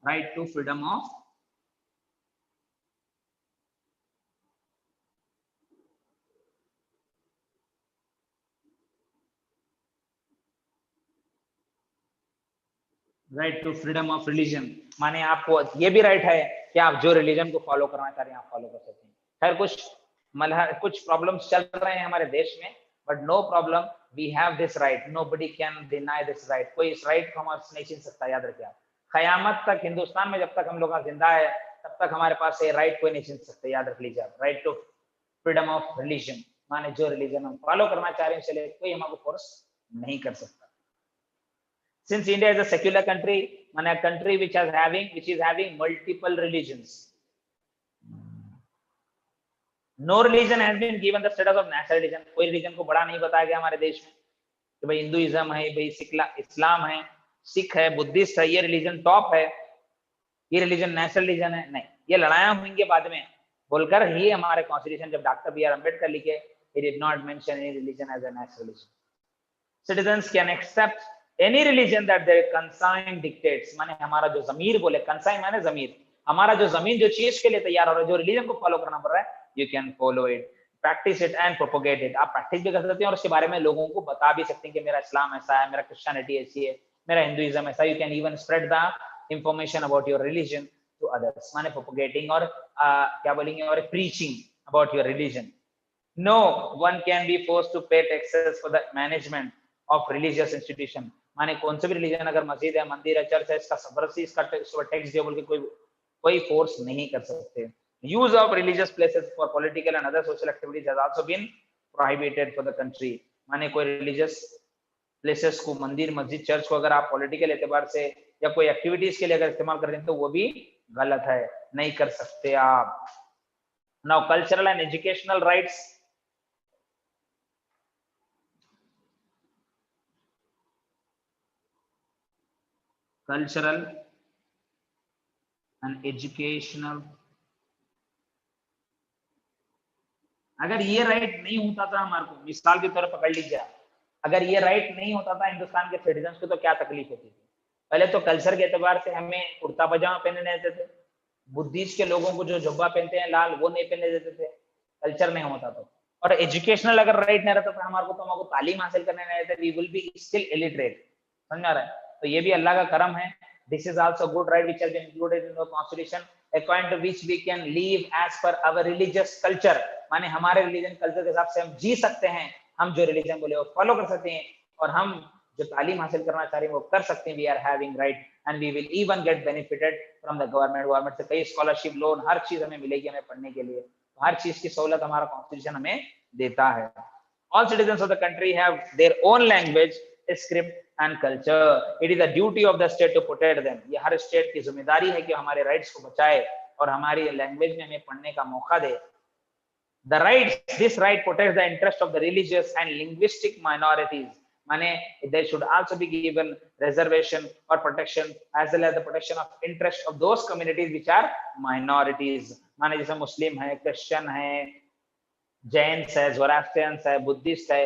right to freedom of religion, माने आपको ये भी राइट है कि आप जो रिलीजन को फॉलो करना चाह रहे हैं आप फॉलो कर सकते हैं। खैर कुछ प्रॉब्लम्स चल रहे हैं हमारे देश में, but no problem, we have this right, nobody can deny this right, कोई इस राइट को हमसे नहीं छीन सकता। याद रखिए आप, कयामत तक हिंदुस्तान में जब तक हम लोग जिंदा है तब तक हमारे पास ये राइट कोई नहीं छीन सकता। याद रख लीजिए आप, right to freedom of religion, माने जो रिलीजन हम फॉलो करना चाह रहे हैं चलिए कोई हमको फोर्स नहीं कर सकता। Since India is a secular country, माने a country which is having multiple religions, no religion has been given the status of national religion, कोई रिलीजन को बड़ा नहीं बताया गया हमारे देश में कि भाई हिंदुइज्म है, भाई इस्लाम है, सिख है, बुद्धिस्ट है, ये रिलीजन टॉप है, ये रिलीजन नेशनल रिलीजन है, नहीं, ये लड़ाइयां होंगी बाद में बोलकर ही हमारे कॉन्स्टिट्यूशन जब डॉक्टर बी आर अम्बेडकर लिखे, he did not mention any religion as a national religion. Citizens can accept any religion that their conscience dictates, माने हमारा जो जमीर बोले, conscience माने जमीर, हमारा जो जमीन जो चीज के लिए तैयार हो रहा है, जो रिलीजन को फॉलो करना पड़ रहा है, you can follow it, practice it and propagate it. आप प्रैक्टिस भी कर सकते हैं और उसके बारे में लोगों को बता भी सकते हैं कि मेरा इस्लाम ऐसा है, मेरा क्रिश्चियनिटी ऐसी है, मेरा हिंदुइज्म ऐसा. You can even spread the information about your religion to others. माने propagating और क्या बोलेंगे, और preaching about your religion. No one can be forced to pay taxes for the management of religious institution. माने कौन से भी रिलीजन, अगर मस्जिद है, मंदिर है, चर्च है, इसका सबरसी, इसका टैक्स दिया बोल के कोई फोर्स नहीं कर सकते. Use of religious places for political and other social activities has also been prohibited for the country. माने कोई religious places को, मंदिर, मस्जिद, चर्च को अगर आप पॉलिटिकल एतबार से या कोई एक्टिविटीज के लिए अगर इस्तेमाल कर रहे हैं तो वो भी गलत है, नहीं कर सकते आप. Now cultural and educational rights. Cultural and educational, अगर ये राइट नहीं होता था हमारे को, मिसाल के तौर पर पकड़ लीजिए, अगर ये राइट नहीं होता था हिंदुस्तान के सिटीजन को तो क्या तकलीफ होती थी. पहले तो कल्चर के एतबार से हमें कुर्ता पजामा पहनने देते थे, बुद्धिस्ट के लोगों को जो जुब्बा पहनते हैं लाल वो नहीं पहनने देते थे, कल्चर नहीं होता तो. और एजुकेशनल अगर राइट नहीं रहता था हमारे को तो हमको तालीम हासिल करने नहीं देते, we will be still illiterate. समझ आ रहा है. तो ये भी अल्लाह का करम है. This is also good right which has been included in the constitution according to which we can live as per our religious culture. माने हमारे रिलीजन कल्चर के हिसाब से हम जी सकते हैं, हम जो रिलीजन बोले वो फॉलो कर सकते हैं, और हम जो तालीम हासिल करना चाह रहे हैं वो कर सकते हैं. We are having right and we will even get benefited from the government से कई स्कॉलरशिप, लोन, हर चीज हमें मिलेगी हमें पढ़ने के लिए. तो हर चीज की सहूलत हमारा कॉन्स्टिट्यूशन हमें देता है. All citizens of the country have their own language, script and culture. It is the duty of the state to protect them. ये हर स्टेट की जिम्मेदारी है कि हमारे राइट्स को बचाए और हमारी लैंग्वेज में हमें पढ़ने का मौका दे. The rights, this right protects the interest of the religious and linguistic minorities. माने there should also be given reservation or protection as well as the protection of interest of those communities which are minorities. माने जैसे मुस्लिम है, Christian है, जैन्स है, ज़ोरास्ट्रियंस है, Buddhist है,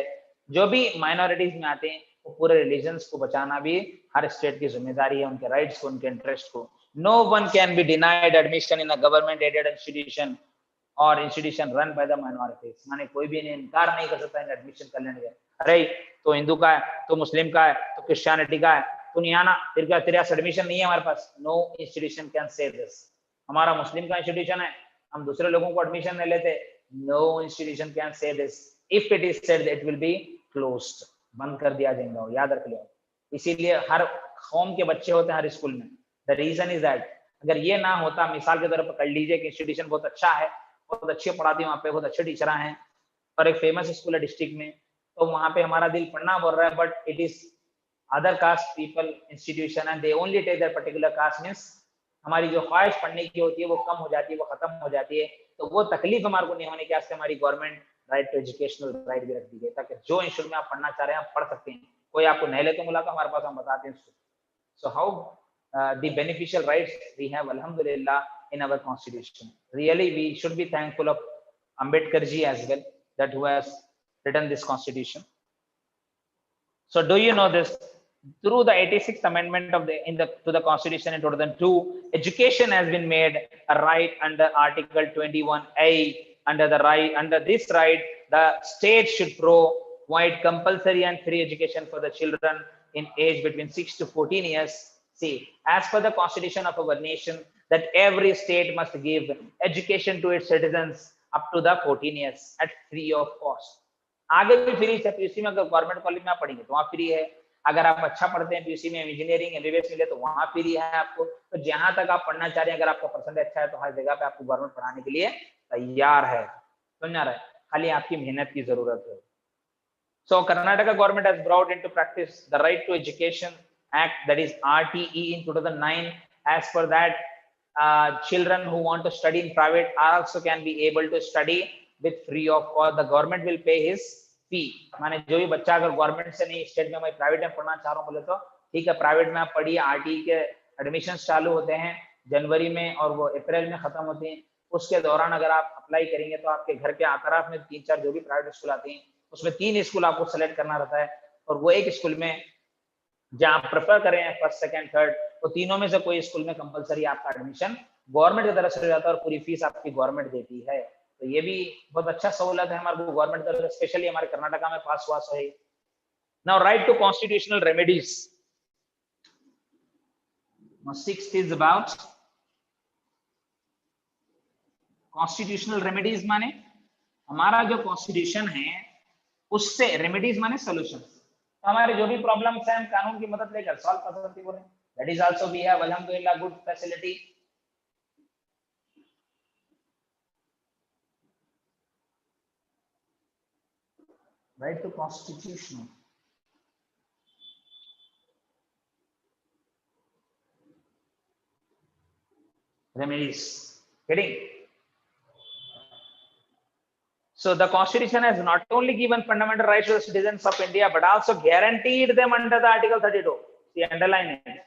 जो भी माइनॉरिटीज में आते हैं वो पूरे रिलीजन्स को बचाना भी हर स्टेट की जिम्मेदारी है, उनके राइट्स को, उनके इंटरेस्ट को. No one can be denied admission in a government aided institution और institution run by the minorities. माने कोई भी इनकार नहीं कर सकता एडमिशन कर लेने का. अरे तो हिंदू का है, तो मुस्लिम का है, तो क्रिश्चियनिटी का है, तो नहीं आना, फिर क्या तेरे एडमिशन नहीं है हमारे पास. No institution can say this. हमारा मुस्लिम का इंस्टीट्यूशन है, हम दूसरे लोगों को एडमिशन नहीं लेते. No institution can say this. If it is said it will be closed, बंद कर दिया जाएगा, याद रख लो. इसीलिए हर कौम के बच्चे होते हैं हर स्कूल में. द रीजन इज दैट अगर ये ना होता, मिसाल के तौर पर कर लीजिए कि इंस्टीट्यूशन बहुत अच्छा है, बहुत अच्छे पढ़ाती है, वहाँ पे बहुत अच्छे टीचर हैं और एक फेमस स्कूल है डिस्ट्रिक्ट में, तो वहाँ पे हमारा दिल पढ़ना बोल रहा है, but it is other caste people institution and they only take that particular caste. Means हमारी जो ख्वाहिश पढ़ने की होती है वो कम हो जाती है, वो खत्म हो जाती है. तो वो तकलीफ हमारे को नहीं होने के वास्ते हमारी government right to educational right भी रख दी गई, ताकि जो इंस्टीट्यूट में आप पढ़ना चाह रहे हैं आप पढ़ सकते हैं. कोई आपको नहीं ले तो मुलाका हमारे पास, हम बताते हैं. So how the beneficial rights we have alhamdulillah in our constitution. Really we should be thankful of Ambedkar ji as well, that who has written this constitution. So do you know this, through the 86th amendment of to the constitution in 2002, education has been made a right under article 21A. Under this right the state should provide compulsory and free education for the children in age between 6 to 14 years. See, as per the constitution of our nation, that every state must give education to its citizens up to the 14 years at free of cost. आगे भी free है. PUC में अगर government college में आप पढ़ेंगे तो वहाँ फ्री है. अगर आप अच्छा पढ़ते हैं पीयूसी में, इंजीनियरिंग एमबीबीएस मिले तो वहाँ फ्री है आपको. तो जहाँ तक आप पढ़ना चाह रहे हैं, अगर आपका परसेंटेज अच्छा है तो हर जगह पे आपको गवर्नमेंट पढ़ाने के लिए तैयार है. समझ आ रहा है, खाली आपकी मेहनत की जरूरत है. So Karnataka government has brought into practice the Right to Education Act, that is RTE, in 2009. As per that, children who want to study in private also can be able to study with free of cost. The government will pay his fee. माने जो भी बच्चा अगर government से नहीं, state में, मैं private में पढ़ना चाह रहा हूँ बोले तो ठीक है, प्राइवेट में आप पढ़िए. RTE के एडमिशन चालू होते हैं जनवरी में और वो अप्रैल में खत्म होते हैं. उसके दौरान अगर आप अप्लाई करेंगे तो आपके घर के आतराफ में 3-4 जो भी प्राइवेट स्कूल आते हैं उसमें 3 स्कूल आपको सेलेक्ट करना रहता है, और वो एक स्कूल में जहाँ आप प्रेफर करें फर्स्ट सेकंड थर्ड, तो तीनों में से कोई स्कूल में कंपलसरी आपका एडमिशन गवर्नमेंट की तरफ से हो जाता है और पूरी फीस आपकी गवर्नमेंट देती है। तो ये भी बहुत अच्छा सहूलत है हमारे को गवर्नमेंट की तरफ से, स्पेशली हमारे कर्नाटका में पास हुआ है। Now right to constitutional remedies. Sixth is about constitutional remedies, माने हमारा जो कॉन्स्टिट्यूशन है उससे, रेमेडीज माने सोल्यूशन, तो हमारे जो भी प्रॉब्लम्स हैं हम कानून की मदद लेकर सॉल्व कर सकते हैं। That is also we have अल्हम्दुलिल्लाह good facility. Right to constitutional remedies. Getting? So the Constitution has not only given fundamental rights to the citizens of India, but also guaranteed them under the Article 32. See, underline it.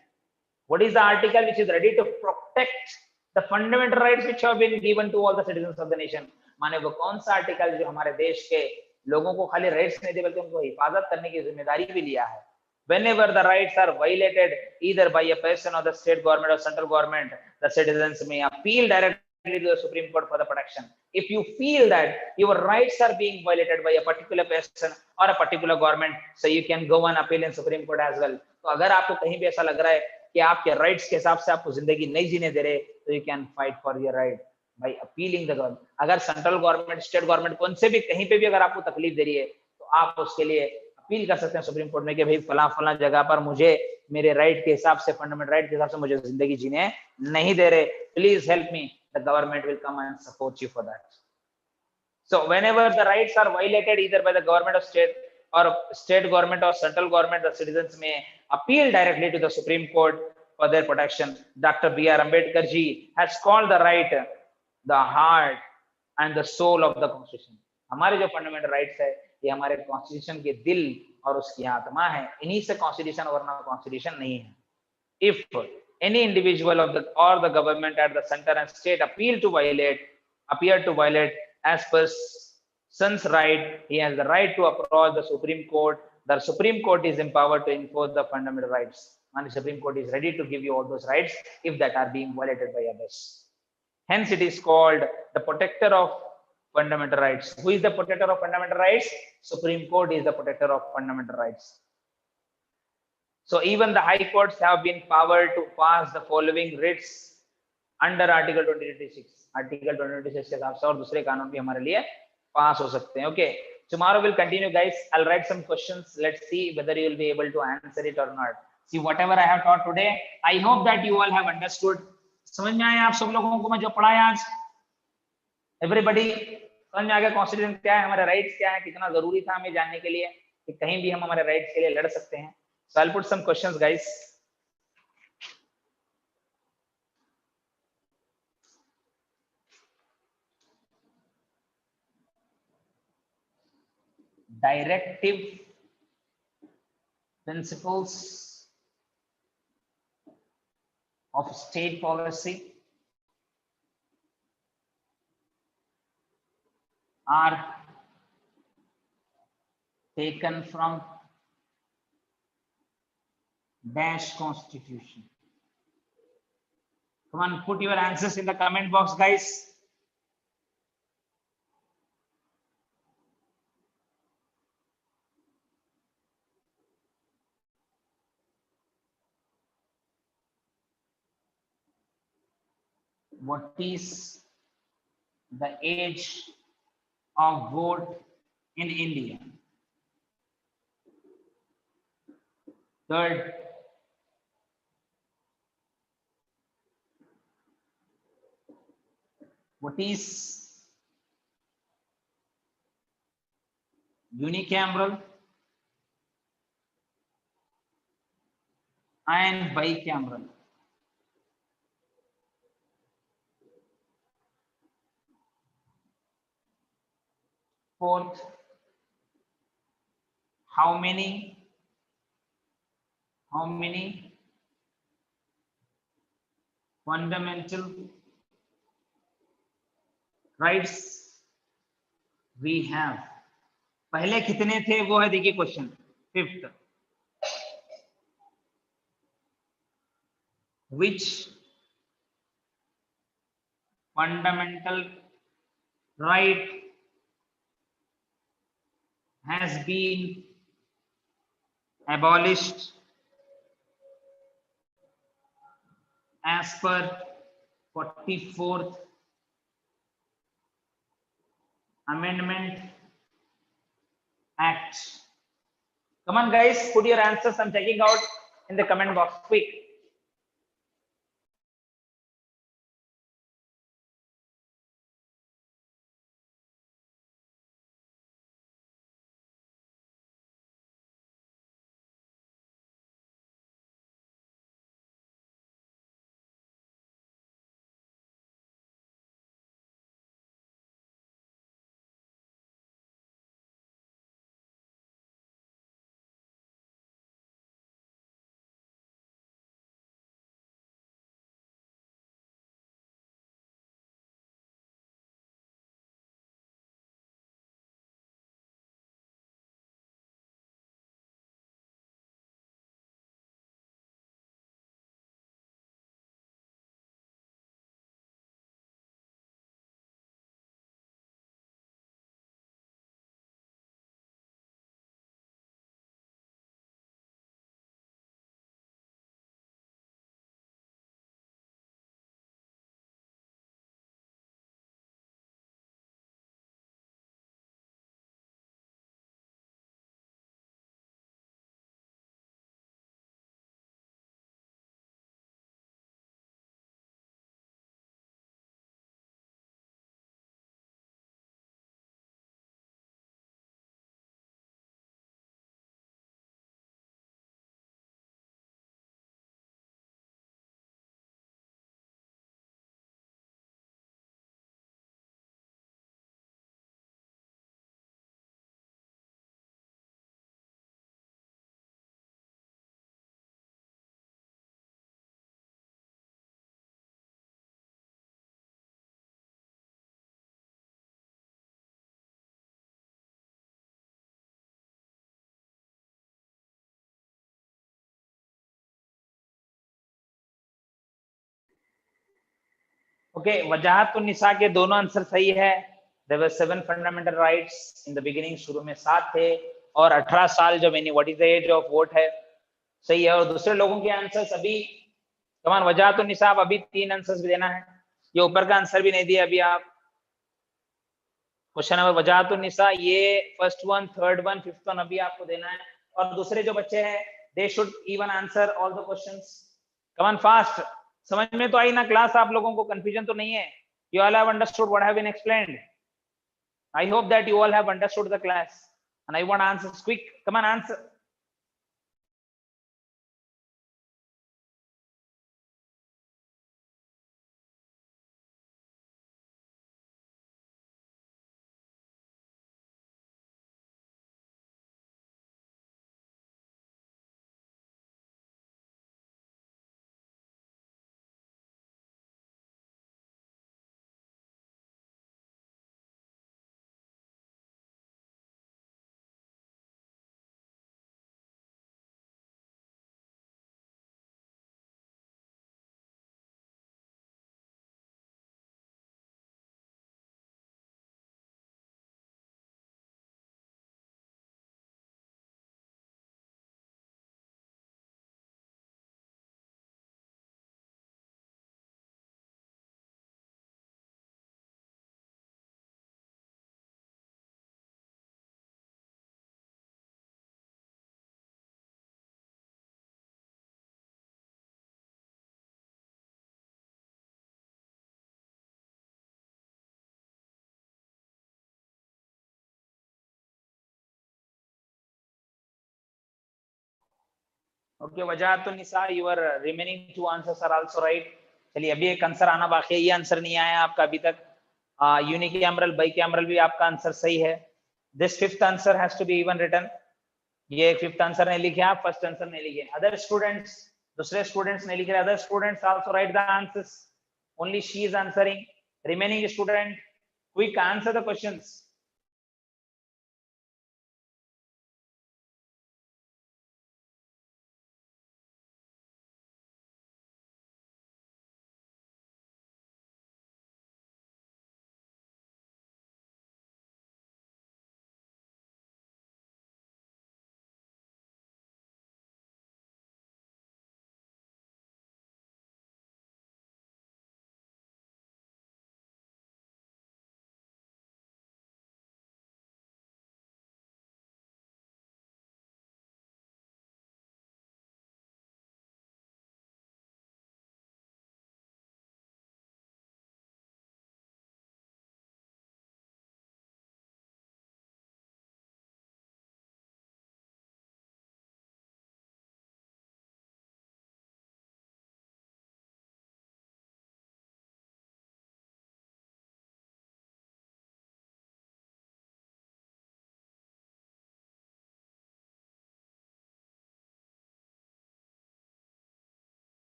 What is the article which is ready to protect the fundamental rights which have been given to all the citizens of the nation? माने वो कौन सा article जो हमारे देश के लोगों को खाली राइट्स नहीं दे बल्कि उनको हिफाजत करने की जिम्मेदारी भी लिया है। Whenever the rights are violated either by a person of the state government or central government, the citizens may appeal directly to the Supreme Court for the protection. If you feel that your rights are being violated by a particular person or a particular government, so you can go and appeal in Supreme Court as well. तो अगर आपको कहीं भी ऐसा लग रहा है कि आपके राइट्स के हिसाब से आपको जिंदगी नहीं जीने दे रहे, तो you can fight for your right by appealing the government. अगर सेंट्रल गवर्नमेंट, स्टेट गवर्नमेंट कौन से भी कहीं पे भी अगर आपको तकलीफ दे रही है, तो आप उसके लिए अपील कर सकते हैं सुप्रीम कोर्ट में कि भाई फला फला जगह पर मुझे मेरे राइट के हिसाब से, फंडामेंटल राइट के हिसाब से मुझे जिंदगी जीने नहीं दे रहे, please help me, the government will come and support you for that. So whenever the rights are violated either by the government of state or state government or central government, the citizens may appeal directly to the Supreme Court for their protection. Dr. B.R. Ambedkar ji has called the right the heart and the soul of the Constitution. हमारे जो fundamental rights है ये हमारे constitution के दिल और उसकी आत्मा है, इन्हीं से कॉन्स्टिट्यूशन वरना कॉन्स्टिट्यूशन नहीं है। If any individual of the or the government at the center and state appear to violate as person's right, he has the right to approach the Supreme Court. The Supreme Court is empowered to enforce the fundamental rights, and the Supreme Court is ready to give you all those rights if that are being violated by others. Hence, it is called the protector of fundamental rights. Who is the protector of fundamental rights? Supreme Court is the protector of fundamental rights. So even the high courts have been empowered to pass the following writs under Article 226. Article 226 के हिसाब से और दूसरे कानून भी हमारे लिए पास हो सकते हैं। Okay, tomorrow we'll continue, guys. I'll write some questions. Let's see whether you will be able to answer it or not. See, whatever I have taught today, I hope that you all have understood. समझ में आया आप सब लोगों को मैं जो पढ़ाया आज? Everybody समझ में आ गया कॉन्स्टिट्यूशन क्या है, हमारे राइट्स क्या है, कितना जरूरी था हमें जानने के लिए कि कहीं भी हम हमारे राइट्स के लिए लड़ सकते हैं। So I'll put some questions, guys. Directive principles of state policy are taken from dash constitution. Come on, put your answers in the comment box, guys. What is the age of vote in India? Third, what is unicameral and bicameral? Fourth, how many fundamental rights we have? पहले कितने थे वो है, देखिए question. Fifth, which fundamental right has been abolished as per 44th Amendment Act? Come on, guys, put your answers. I'm checking out in the comment box. Quick. Okay, वजाहतुन निसा के दोनों answer सही है. There were 7 fundamental rights in the beginning. शुरू में 7 थे और 18 साल जो मैंने what is the age of vote है, सही है. और दूसरे लोगों के आंसर्स अभी कमान वजाहतुन निसा अभी 3 आंसर्स भी देना है. ये ऊपर का आंसर भी नहीं दिया अभी आप. क्वेश्चन नंबर वजाहतुन निसा ये first one, third one, fifth one अभी आपको देना है. और दूसरे जो बच्चे हैं they should even answer all the questions. Come on fast. समझ में तो आई ना क्लास? आप लोगों को कंफ्यूजन तो नहीं है? You all have understood what have been explained. I hope that you all have understood the class and I want answers quick. Come on answer. Okay, Wajahatun Nisa your remaining 2 answers are also right. चलिए अभी एक answer आना बाकी है. ये answer नहीं आया आपका अभी तक. यूनिकैमरल बाइकैमरल भी आपका आंसर सही है. This fifth answer has to be even written. ये फिफ्थ आंसर नहीं लिखे आप, फर्स्ट आंसर नहीं लिखे. अदर स्टूडेंट्स, दूसरे स्टूडेंट्स नहीं लिख रहे. Other students also right the answers. Only she is answering. Remaining student quick answer the questions.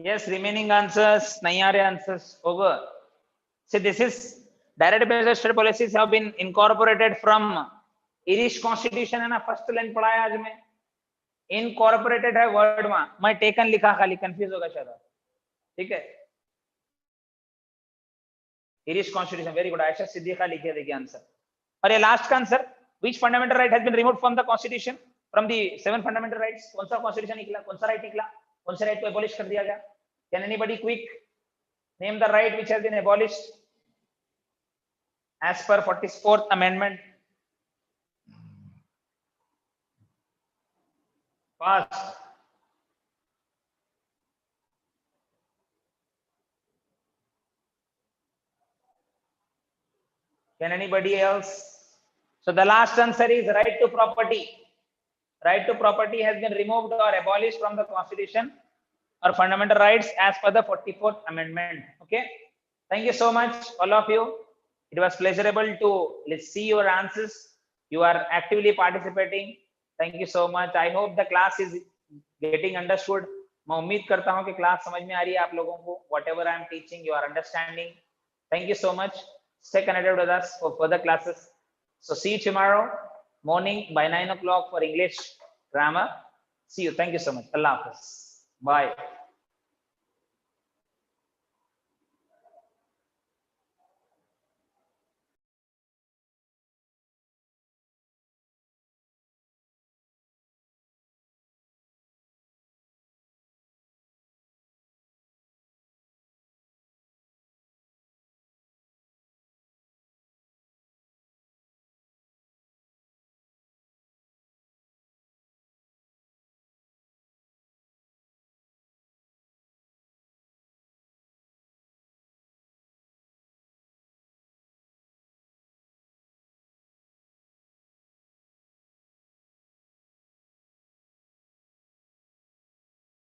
Yes, remaining answers, nahi aa rahe answers, over. See, this is direct based state policies have been incorporated from Irish constitution है ना, first line पढ़ा है आज में, incorporated है word में, मैं taken लिखा खाली, confuse होगा शायद, ठीक है? Irish constitution, very good. Ayesha Siddiqa लिखे देखिए आंसर. और ये लास्ट का answer, which fundamental right has been removed from the constitution, from the 7 fundamental rights? कौन सा constitution निकला, कौन सा right निकला, कौन से right को abolish कर दिया गया? Can anybody quick name the right which has been abolished as per 44th amendment? Fast. Can anybody else? So the last answer is right to property. Right to property has been removed or abolished from the constitution or fundamental rights as per the 44th amendment. Okay, thank you so much all of you. It was pleasurable to see your answers. You are actively participating. Thank you so much. I hope the class is getting understood. मैं उम्मीद करता हूं कि class समझ में आ रही है आप लोगों को. Whatever I am teaching, you are understanding. Thank you so much. Stay connected with us for further classes. So see you tomorrow morning by 9 o'clock for English grammar. See you. Thank you so much. Allah Hafiz. Bye.